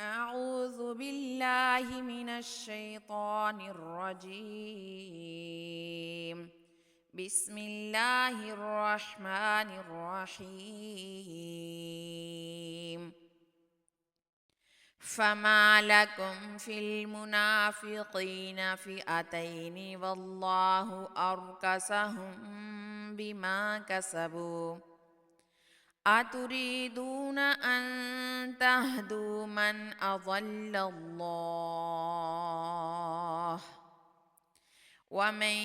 أعوذ بالله من الشيطان الرجيم. بسم الله الرحمن الرحيم. فما لكم في المنافقين فئتين والله أركسهم بما كسبوا أتريدون أن تهدوا من أضل الله ومن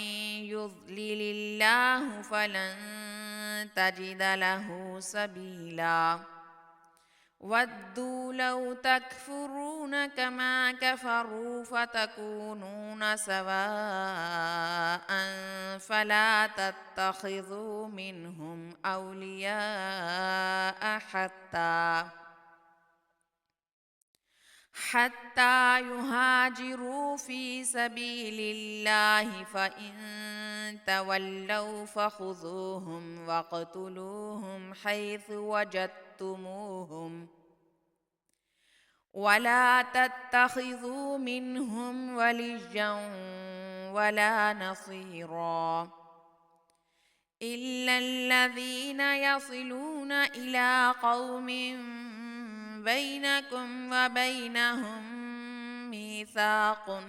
يضلل الله فلن تجد له سبيلا ودوا لو تكفرون كما كفروا فتكونون سواء فلا تتخذوا منهم أولياء حتى يهاجروا في سبيل الله فإن تولوا فخذوهم واقتلوهم حيث وجدتموهم ولا تتخذوا منهم وليا ولا نصيرا إلا الذين يصلون إلى قوم بينكم وبينهم ميثاق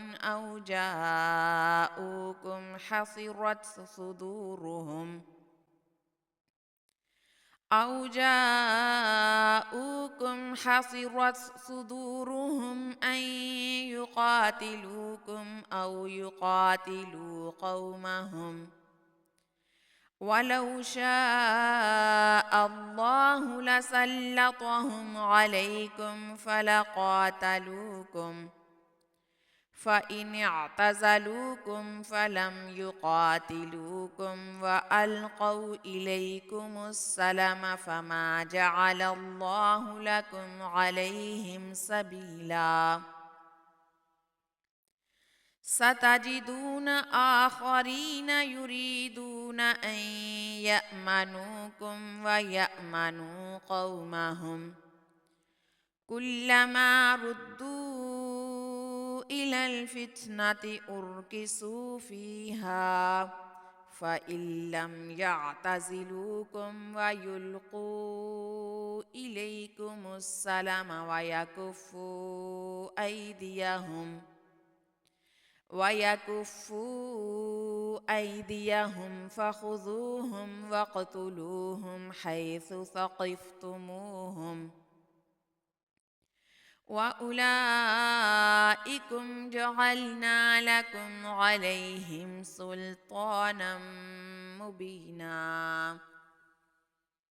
أو جاءوكم حصرت صدورهم أن يقاتلوكم أو يقاتلوا قومهم ولو شاء الله لسلطهم عليكم فلقاتلوكم فإن اعتزلوكم فلم يقاتلوكم وألقوا إليكم السلم فما جعل الله لكم عليهم سبيلا ستجدون آخرين يريدون أن يأمنوكم ويأمنوا قومهم كلما ردوا إلى الفتنة أركسوا فيها فإن لم يعتزلوكم ويلقوا إليكم السلم ويكفوا أيديهم فخذوهم واقتلوهم حيث ثقفتموهم وأولئكم جعلنا لكم عليهم سلطانا مبينا